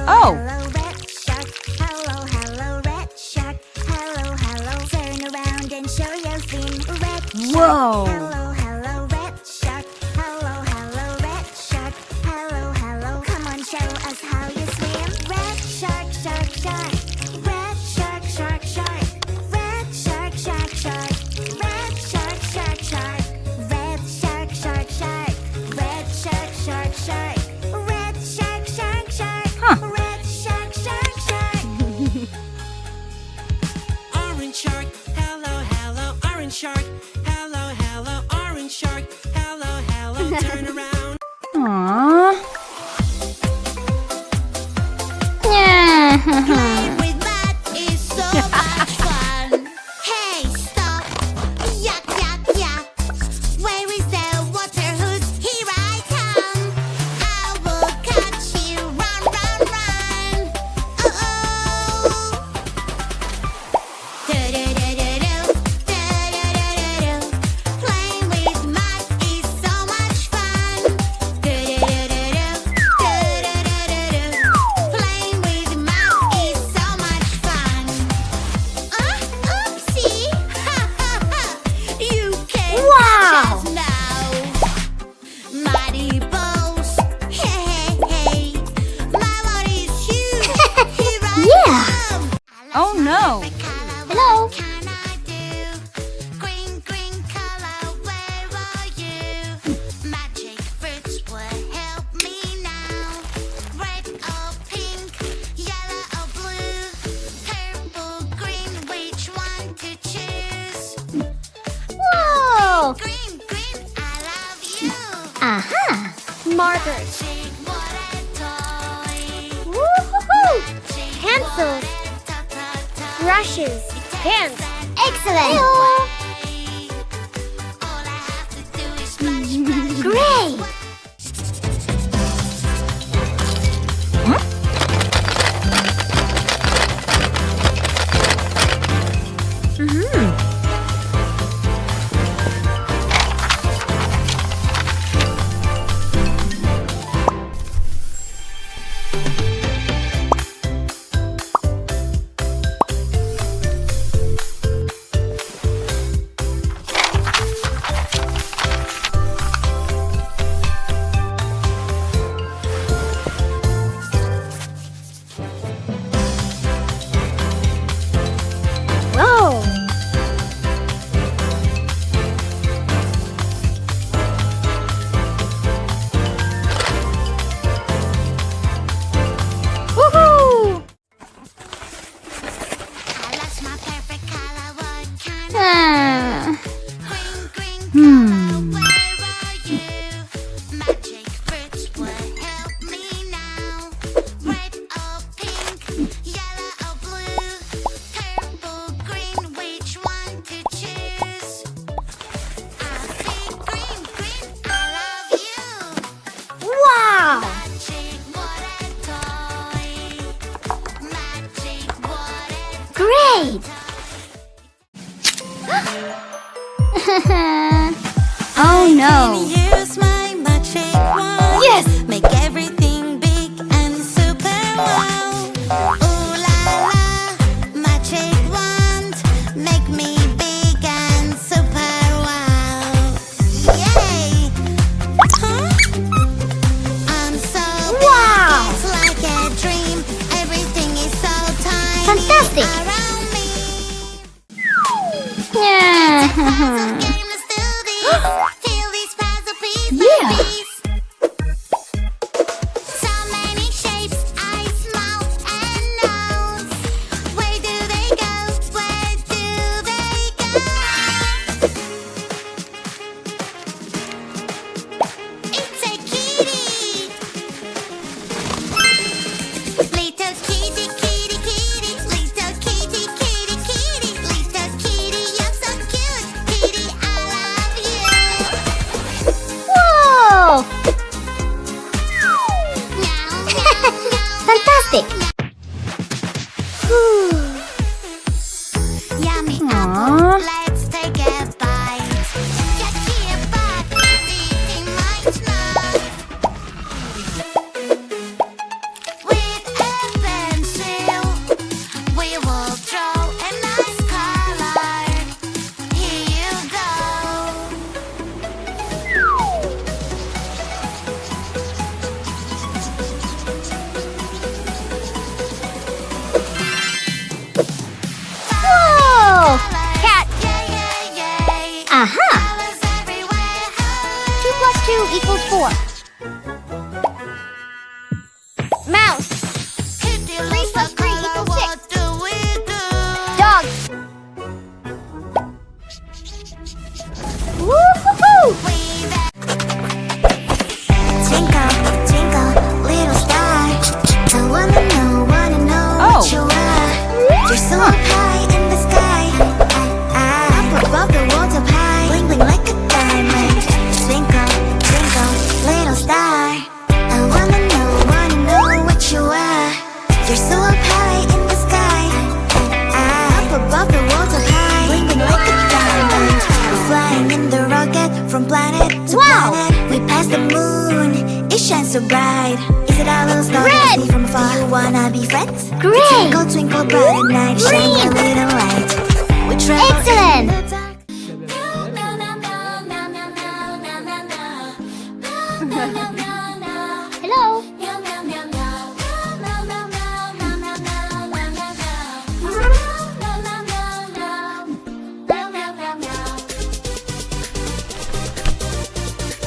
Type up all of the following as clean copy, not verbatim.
Oh. hello, red shark. Hello, hello, red shark. Hello, hello. Turn around and show your fin. Red shark. Whoa. Hello, hello, red shark. Hello, hello, red shark. Hello, hello. Come on, show us how you swim. Red shark, shark, shark. Red shark, shark, shark. Red shark, shark, shark. Red shark, shark, shark. Red shark, shark, shark. Red shark, shark, shark. Red shark, shark, shark. Huh. Red shark, shark, shark. Orange shark, hello, hello, orange shark. Hello, hello, orange shark. Hello, hello, turn around. Aww. Yeah. Playing with that is so much fun. Hey, stop. Yuck, yuck, yuck. Where is the water hose? Here I come. I will catch you. Run, run, run. Uh-oh. Do-do-do-do-do. Do-do-do-do-do. Playing with mud is so much fun. Do-do-do-do-do. Do-do-do-do-do. Playing with mud is so much fun. Oopsie! Ha ha ha! You can't Wow. catch us now. Muddy balls. Hey, hey, hey. My world is huge. Here I Yeah. come. Oh, no. Hello. What can I do? Green, green color, where are you? Magic fruits will help me now. Red or pink, yellow or blue, purple, green, which one to choose? Whoa. Green, green, I love you. Aha. Markers. Magic water toy. Woohoo. Magic Pencils. water toy. Brushes, pens. Excellent. All I have to do is splash, splash. Great. Whoa. Woohoo. I lost my perfect color. What kind of Ah. green, green Hmm. color? Where are you? Magic fruits will help me now. Red or pink, yellow or blue, purple, green, which one to choose? I see green, green, I love you. Wow. Magic water toy. Magic water. Great. Oh no. Use my magic wand. Yes. Make everything big and super wow. Ooh la la, magic wand. Make me big and super wow. Yay! Huh? I'm so big, Wow. it's like a dream. Everything is so tiny Fantastic. around me. Yeah. Puzzle game, let's do this. Feel these puzzle 2 equals 4. Mouse. 3 plus 3 equals 6. Dog. Woo-hoo-hoo! Twinkle, twinkle, little star. I wanna know what you are. You're so up high in the sky. Up above the world up high. Bling bling like a diamond. Twinkle, twinkle, little star. I wanna know what you are. You're so up high in the sky. Up above the world up high. Bling bling like a diamond. We're flying in the rocket from planet to planet. We pass the moon, it shines so bright. Is it our little star that we see from afar? You wanna be friends? Great. Twinkle, twinkle, bright at night, shine a little light. We travel Excellent. in the dark. Hello.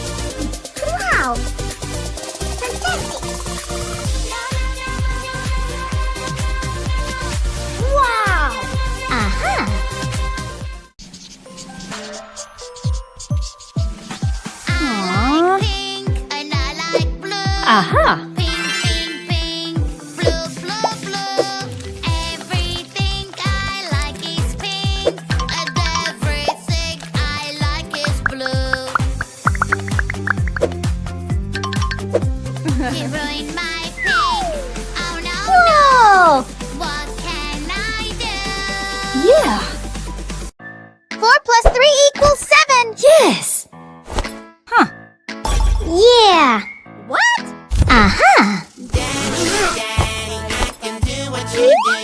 Wow. Fantastic. Wow. Aha. Aww. Pink and I like blue. Aha. Pink, pink, pink, blue, blue, blue. Everything I like is pink, and everything I like is blue. You ruined my pink. Oh no, Whoa. what can I do? Yeah. 4 plus 3 equals 7. Yes. Huh. Yeah. What? Aha. Daddy, Daddy, I can do what you do.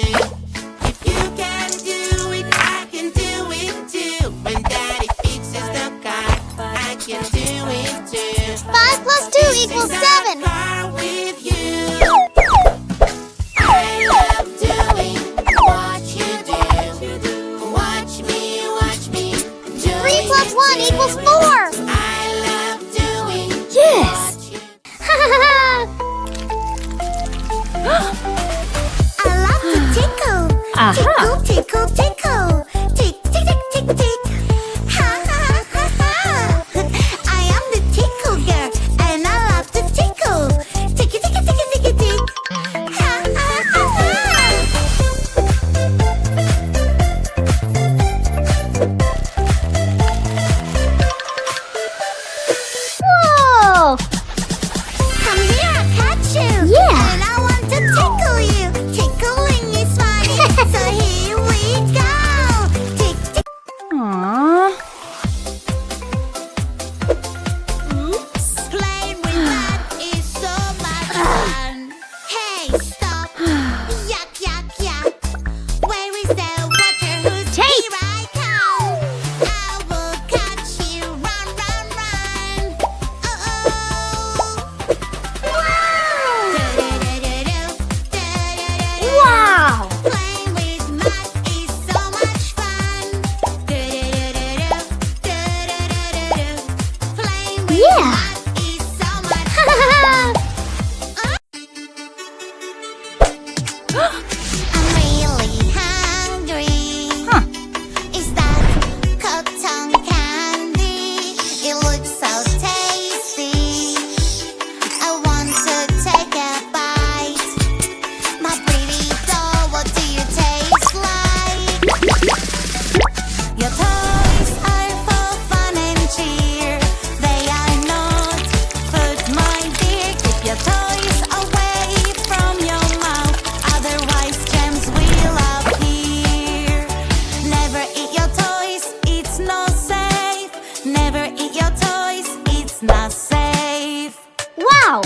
If you can do it, I can do it too. When Daddy fixes the car, I can do it too. 5 plus 2 equals 7. Car with you. I love doing what you do. Watch me do 3 plus 1 equals 4. I love doing Yes. what you I love to tickle. Aha. Tickle, tickle, tickle. Tick, tick, tick, tick, tick. Ha, ha, ha, ha. I am the tickle girl, and I love to tickle. Ticky, ticky, ticky, ticky, tick. Ha, ha, ha, ha. Whoa. Come here, I'll catch you. Yeah. And I want to tickle you. Tickling is funny. So here we go. Tick, tick. Aww. Oops. Playing with that is so much fun. Hey, stop. Yuck, yuck, yuck. Where is the water? Who's Tape. here? I come. I will catch you. Run, run, run. Uh-oh. Do-do-do-do-do. Wow. Playing with mud is so much fun. Do-do-do-do-do. Playing with Yeah. mud is so much fun. I'm really hungry. Huh. Is that cotton candy? It looks so tasty. I want to take a bite. My pretty doll, what do you taste like? Your toys are for fun and cheer. They are not food, my dear. Keep your toys away from your mouth, otherwise germs will appear. Never eat your toys, it's not safe. Never eat your toys, it's not safe. Wow.